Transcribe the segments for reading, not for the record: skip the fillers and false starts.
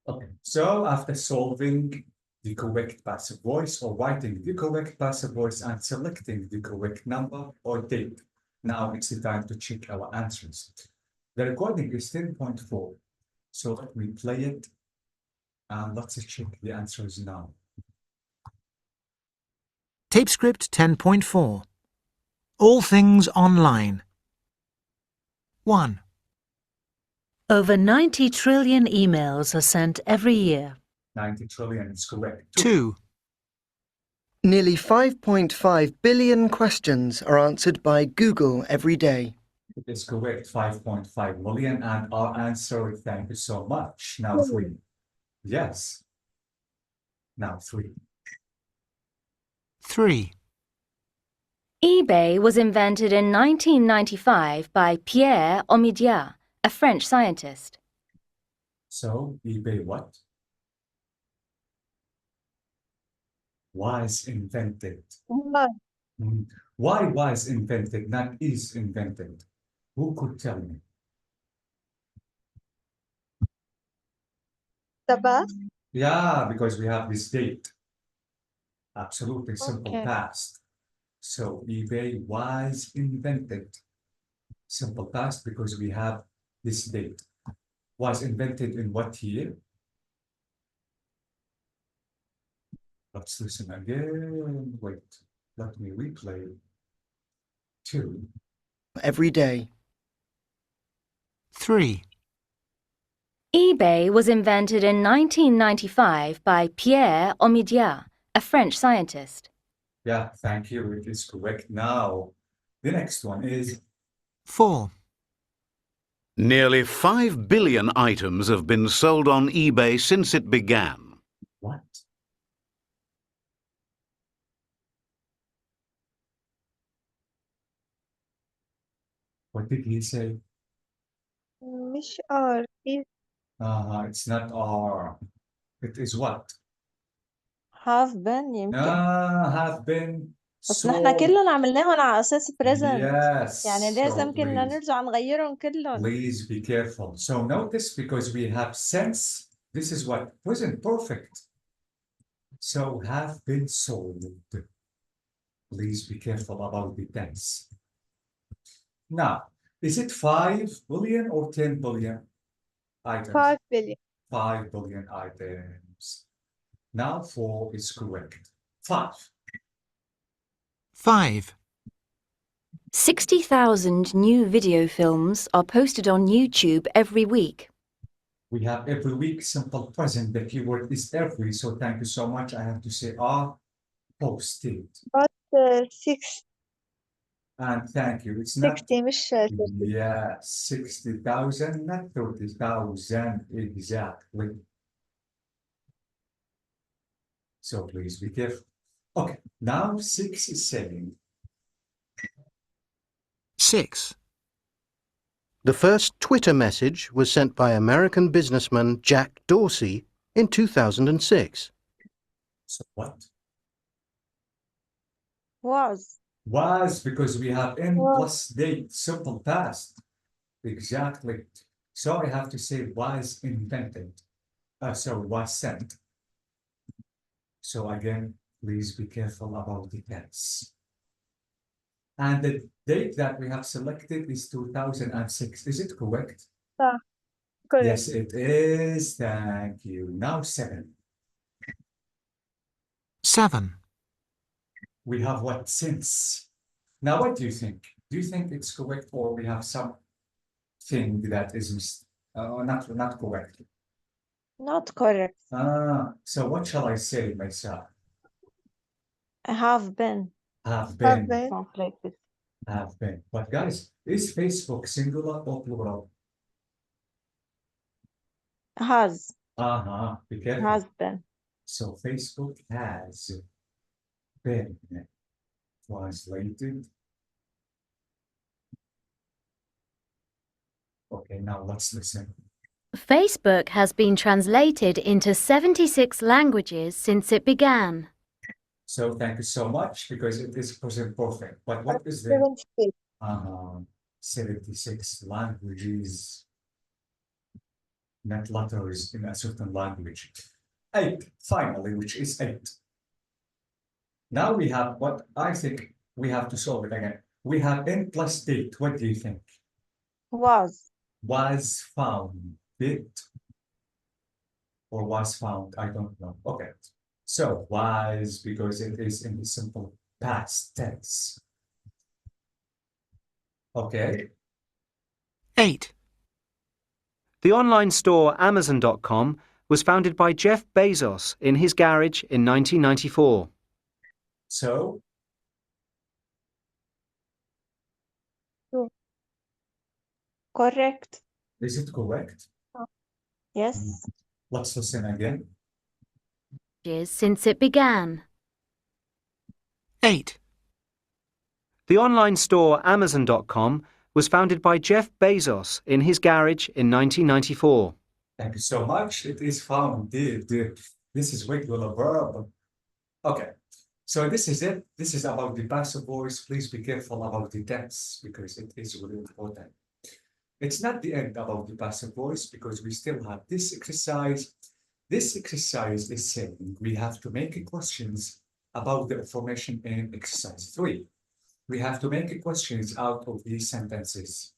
Okay, so after solving the correct passive voice or writing the correct passive voice and selecting the correct number or date, now it's the time to check our answers. The recording is 10.4, so let me play it and let's check the answers now. TapeScript 10.4. All things online. 1. Over 90 trillion emails are sent every year. 90 trillion is correct. 2. Nearly 5.5 billion questions are answered by Google every day. It is correct, 5.5 million, and our answer, thank you so much. Now 3. Yes. Now 3. 3. eBay was invented in 1995 by Pierre Omidyar, a French scientist. So, eBay what? Was invented. Why was invented, not is invented? Who could tell me? The past? Yeah, because we have this date. Absolutely simple Okay. past. So eBay was invented. Simple past because we have this date. Was invented in what year? Let's listen again. Wait, let me replay. 2. Every day. 3. eBay was invented in 1995 by Pierre Omidyar, a French scientist. Yeah, thank you. It is correct. Now, the next one is 4. Nearly 5 billion items have been sold on eBay since it began. what? What did he say? مش R. It's not R. It is what? have been يمكن. Have been بس نحن sold. كلهم عملناهم على أساس present. Yes. يعني So لازم كنا please, نرجع نغيرهم كلهم. please be careful. So notice because we have since, this is what? Present perfect. So have been sold. Please be careful about the tense. Now, is it 5 billion or 10 billion items? 5 billion. 5 billion items. Now 4 is correct. 5. 5. 60,000 new video films are posted on YouTube every week. We have every week simple present. The keyword is every. So thank you so much. I have to say are posted. But 6, And thank you. It's not 60 مش 30. yeah 60,000, not 30,000 exactly. So please be careful. Okay, now 6 is saying 6. The first Twitter message was sent by American businessman Jack Dorsey in 2006. so what? Was. Was because we have n Was. plus date, simple past. Exactly. So I have to say was invented. So was sent. So again, please be careful about the tense. And the date that we have selected is 2006. Is it correct? Correct. Yes, it is. Thank you. Now 7. 7. We have what since. Now what do you think? Do you think it's correct or we have something that is not correct? Not correct. So what shall I say myself? Have been. Have been. Translated. Have been. But guys, is Facebook singular or plural? Has. Be careful. Has been. So Facebook has been translated. Okay, now let's listen. Facebook has been translated into 76 languages since it began. So thank you so much because it is present perfect. But what is the 76. 76 languages? not letters in a certain language. 8, finally, which is 8. Now we have what I think we have to solve it again. We have n plus 8. What do you think? Was. Was found. It or was found, I don't know. Okay. So was, because it is in the simple past tense. Okay. 8. The online store Amazon.com was founded by Jeff Bezos in his garage in 1994. So Correct. is it correct? Yes. Let's listen again. Since it began. 8. The online store Amazon.com was founded by Jeff Bezos in his garage in 1994. Thank you so much. It is found. This is regular verb. Okay. So this is it. This is about the passive voice. Please be careful about the tense because it is really important. It's not the end about the passive voice because we still have this exercise. This exercise is saying we have to make questions about the information in exercise 3. We have to make questions out of these sentences.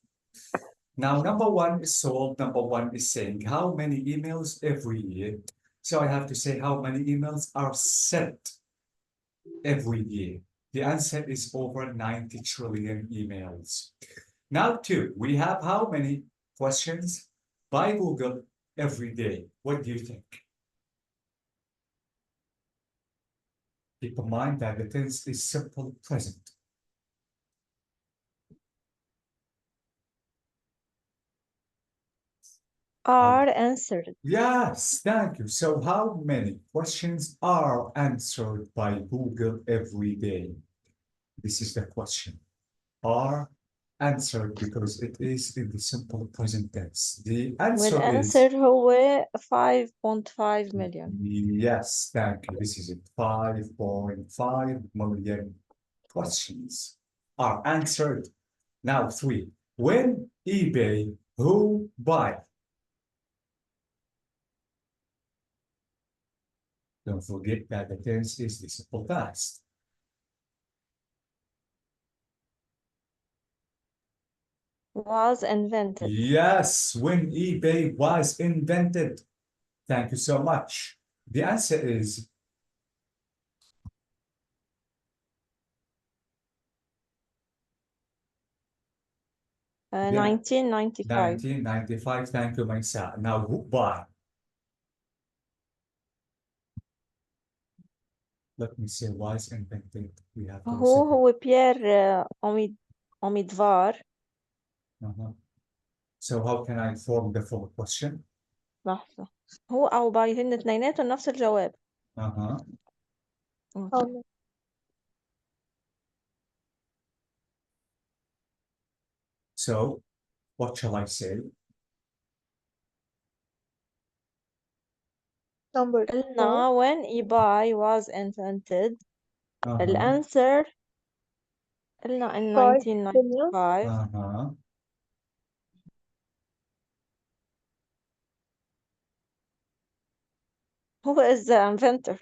Now, number 1 is solved. Number 1 is saying how many emails every year. So I have to say how many emails are sent every year. The answer is over 90 trillion emails. Now 2, we have how many questions by Google every day. What do you think? Keep in mind that the tense is simple present. Are answered. Yes, thank you. So how many questions are answered by Google every day? This is the question. Are answered because it is in the simple present tense. The answer is والأنسر هو 5.5 million. yes, thank you. This is it. 5.5 million questions are answered. Now 3. When eBay, who buy? Don't forget that the tense is the simple past. Was invented. Yes, when eBay was invented. Thank you so much. The answer is yeah. 1995. 1995. Thank you, Maisa. Now who buy? Let me say was invented. We have to هو بيير أوميدفار. So how can I form the full question? لحظة. هو أو باي هن اثنيناتهم نفس الجواب. So what shall I say? قلنا when eBay was invented. الأنسر قلنا in 1995. Who is the inventor?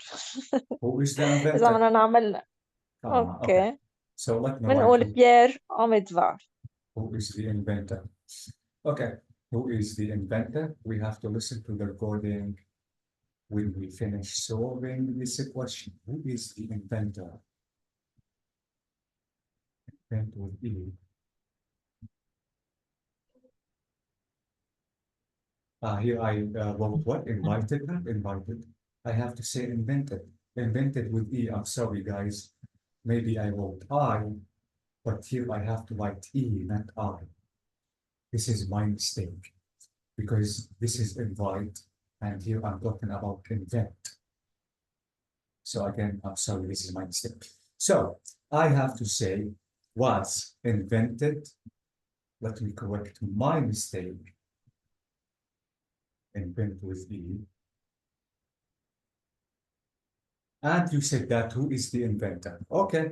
Who is the inventor? إذا بدنا نعمل Okay. So let me بنقول write بيير أوميدفار. who is the inventor. Okay, who is the inventor? We have to listen to the recording when we finish solving this question. Who is the inventor? Invent with E. Here I wrote what? Invited, not invited. I have to say invented. Invented with E. I'm sorry, guys. Maybe I wrote I, but here I have to write E, not I. This is my mistake because this is invite, and here I'm talking about invent. So again, I'm sorry, this is my mistake. So I have to say was invented. Let me correct my mistake. Invent with E. And you said that who is the inventor? Okay.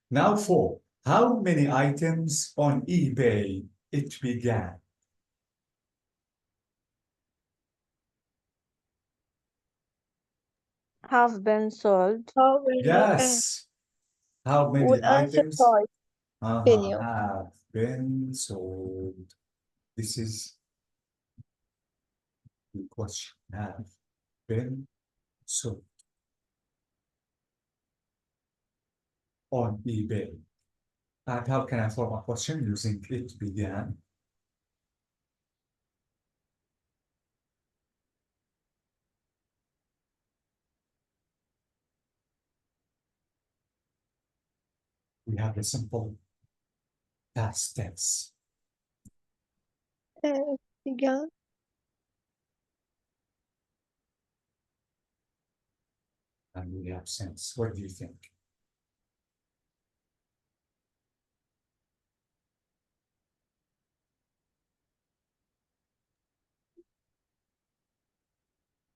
Now 4. How many items on eBay it began? have been sold. How many Yes. How many would answer items 5 billion. have been sold? This is the question. Have been sold on eBay. And how can I form a question using it began? We have the simple past tense. Began. And we have since. What do you think?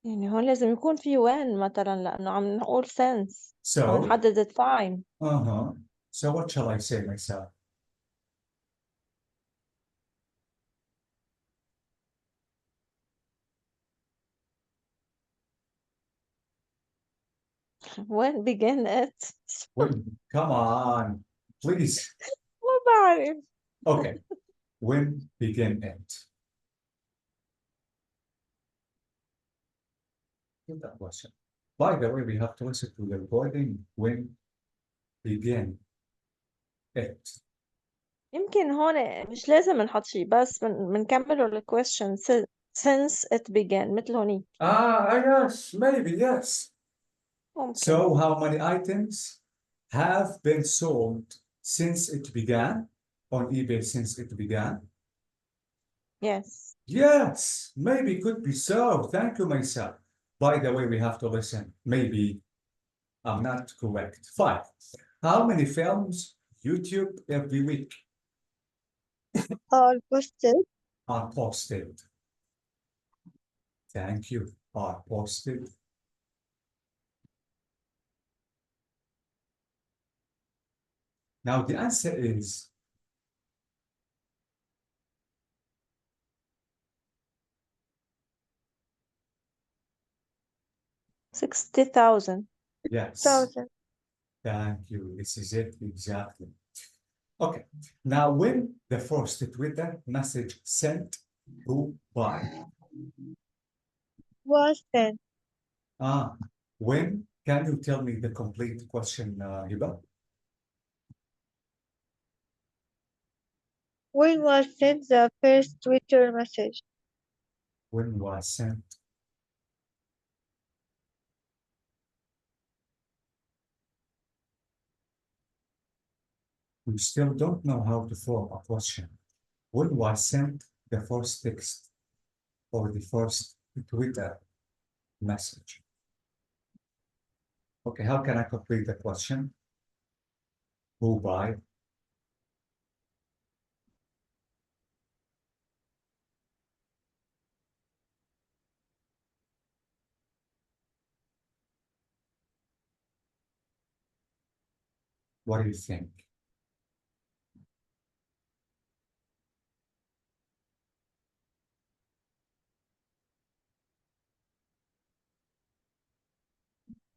يعني هون لازم يكون في when مثلا لأنه عم نقول since عم So, نحدد التايم. So what shall I say myself? when begin it. When? Come on, please. ما بعرف. Okay. When begin it? Give that question. By the way, we have to listen to the recording. When begin it? يمكن هون مش لازم نحط شيء بس بنكمله الكويشن since it began مثل هونيك. Yes, maybe, yes. ممكن. So how many items have been sold since it began on eBay since it began? Yes. Yes, maybe could be so. Thank you, myself. By the way, we have to listen. Maybe I'm not correct. 5. How many films YouTube every week Are posted. are posted? Thank you. Are posted. Now the answer is 60,000. yes. 1,000. Thank you. This is it exactly. Okay. Now, when the first Twitter message sent, who, by? Was sent. When? Can you tell me the complete question, Hiba? When was sent the first Twitter message? When was sent? We still don't know how to form a question. When was sent the first text or the first Twitter message? Okay, how can I complete the question? Who, by? What do you think?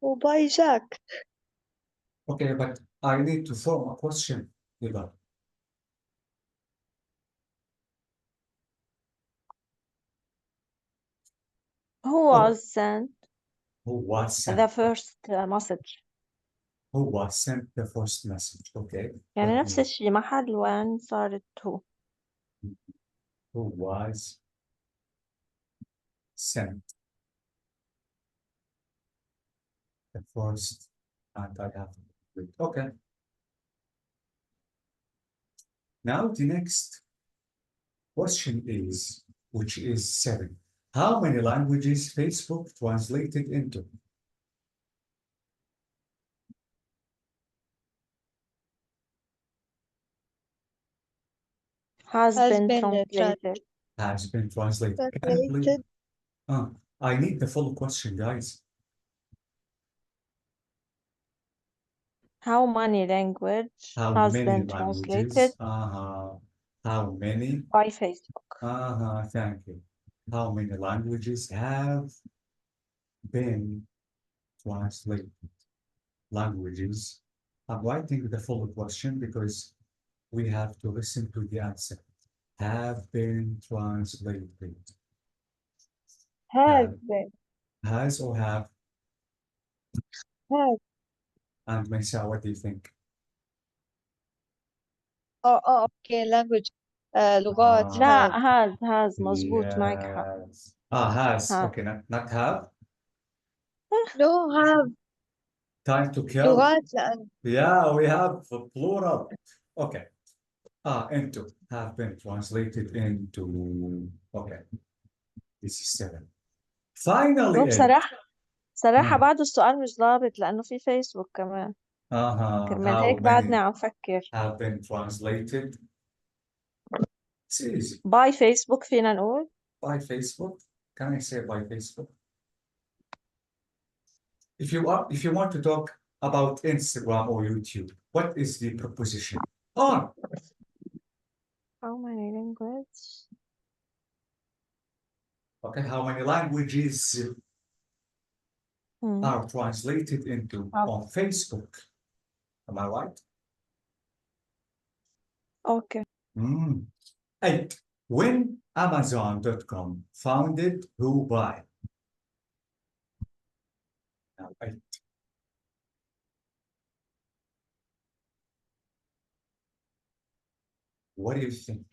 Who by Jack? Okay, but I need to form a question, Hiba. Who was sent Who was sent? the first message. Who was sent the first message? Okay. يعني Let نفس me- الشيء محل when صارت who. Who was sent the first, and I have to wait. Okay. Now the next question is, which is 7. How many languages Facebook translated into? Has been been translated. Has been translated. Can you please- translated. I need the full question, guys. How many language How has many been languages? translated How many? by Facebook? Thank you. How many languages have been translated languages. I'm writing the full question because we have to listen to the answer. Have been translated. Has Have. been. Has or have? Has. And Mesa, what do you think? Okay, language. لغات. Ah. لا has مظبوط معك حق. Yes. Has. Have. Okay, not have. No, have. Time to kill. لغات لأن. Yeah, we have a plural. Okay. Into. Have been translated into. Okay. This is 7. Finally. هو بصراحة Hmm. بعد السؤال مش ضابط لأنه في فيسبوك كمان. كرمال How هيك many بعدني عم فكر. have been translated? It's easy. باي فيسبوك فينا نقول. By Facebook. Can I say by Facebook? If you want to talk about Instagram or YouTube, what is the proposition? On. How many languages? Okay, how many languages are translated into on Facebook? Am I right? Okay. 8. When Amazon.com founded, who by? Now 8. What do you think?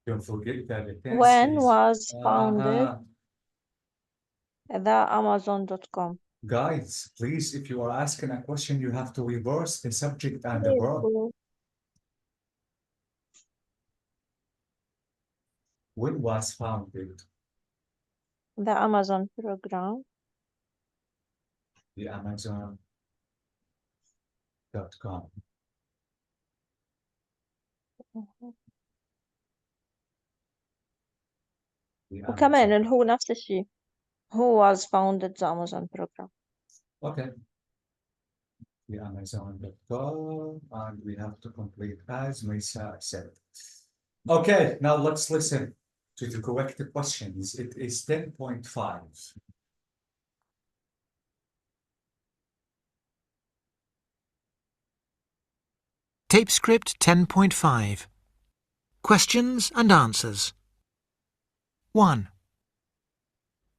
Don't forget that the tense When is- was founded the Amazon.com? Guys, please, if you are asking a question, you have to reverse the subject and the verb. When was founded The Amazon program. the Amazon.com? وكمان اللي هو نفس الشيء. Who was founded the Amazon program? Okay. The Amazon.com, and we have to complete as Mesa said. Okay, now let's listen to the correct questions. It is 10.5. Tape script 10.5. Questions and answers. 1.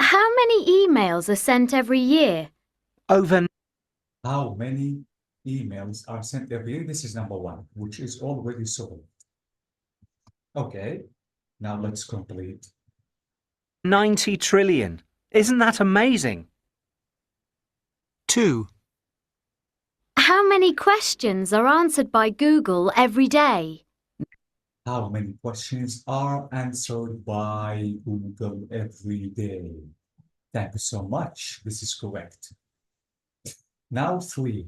How many emails are sent every year? Over How many emails are sent every year? This is number 1, which is already solved. Okay, now let's complete. 90 trillion. Isn't that amazing? 2. How many questions are answered by Google every day? How many questions are answered by Google every day? Thank you so much. This is correct. Now 3.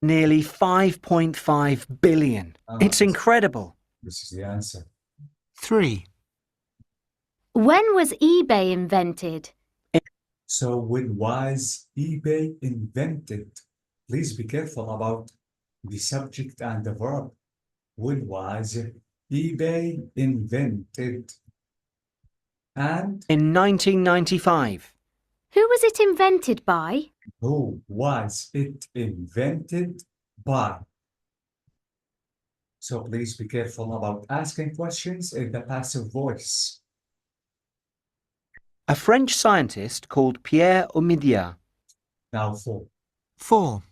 Nearly 5.5 billion. It's incredible. This is the answer. 3. When was eBay invented? So when was eBay invented? Please be careful about the subject and the verb. When was eBay invented? And In 1995. Who was it invented by? who was it invented by? So please be careful about asking questions in the passive voice. A French scientist called Pierre Omidyar. Now 4. 4.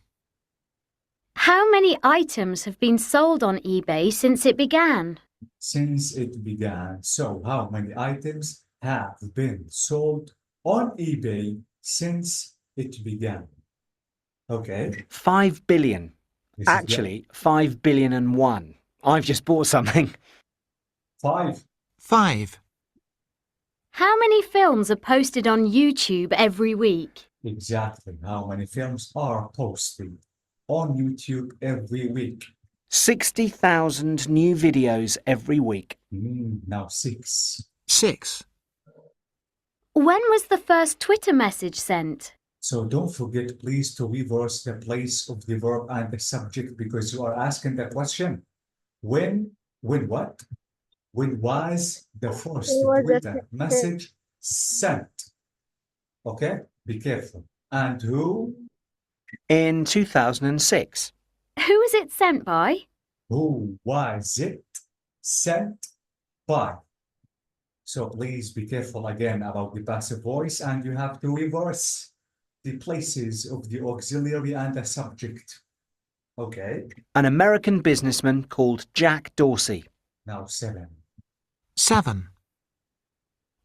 How many items have been sold on eBay since it began? Since it began. So how many items have been sold on eBay since it began? Okay. 5 billion. This is the- Actually, 5 billion and 1. I've just bought something. 5. 5. How many films are posted on YouTube every week? Exactly. How many films are posted on YouTube every week? 60,000 new videos every week. Now 6. 6. When was the first Twitter message sent? So don't forget, please, to reverse the place of the verb and the subject because you are asking the question. When what? When was the first was the Twitter message sent? Okay, be careful. And who? In 2006. Who was it sent by? Who was it sent by? So please be careful again about the passive voice, and you have to reverse the places of the auxiliary and the subject. Okay, An American businessman called Jack Dorsey. now 7. 7.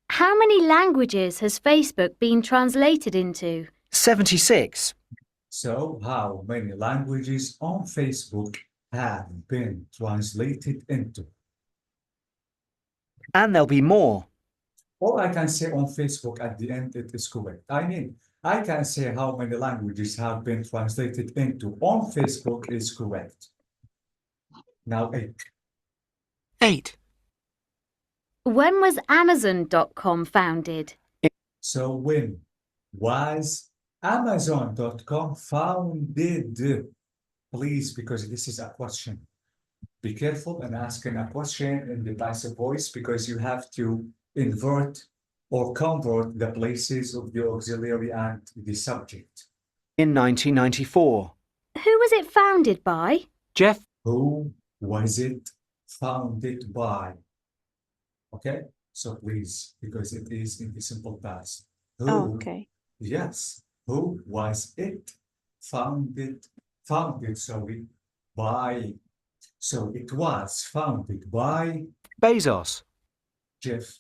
How many languages has Facebook been translated into? 76. So how many languages on Facebook have been translated into? And there'll be more. Or I can say on Facebook at the end it is correct. I mean, I can say how many languages have been translated into on Facebook is correct. Now 8. 8. When was Amazon.com founded? So when was Amazon.com founded? Please, because this is a question. Be careful in asking a question in the passive voice because you have to invert or convert the places of the auxiliary and the subject. In 1994. Who was it founded by? Jeff. Who was it founded by? Okay, so please, because it is in the simple past. Who? Oh, okay. Yes. Who was it founded, sorry, by? So it was founded by Bezos. Jeff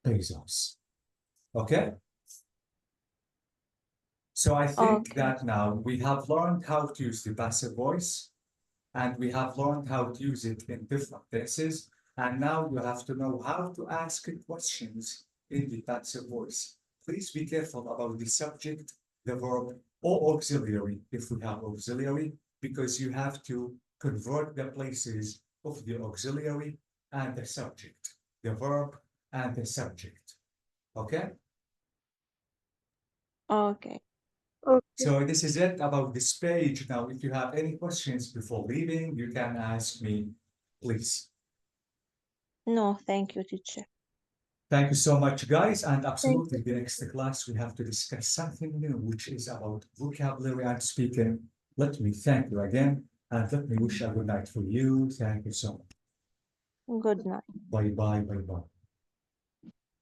Bezos. Okay? So I think Okay. that now we have learned how to use the passive voice and we have learned how to use it in different tenses. And now you have to know how to ask questions in the passive voice. Please be careful about the subject, the verb, or auxiliary, if we have auxiliary, because you have to convert the places of the auxiliary and the subject, the verb and the subject. Okay? Okay. Okay. So this is it about this page. Now, if you have any questions before leaving, you can ask me, please. No, thank you, teacher. Thank you so much, guys. And absolutely, the next class, we have to discuss something new, which is about vocabulary and speaking. Let me thank you again, and let me wish a good night for you. Thank you so much. Good night. Bye-bye, bye-bye.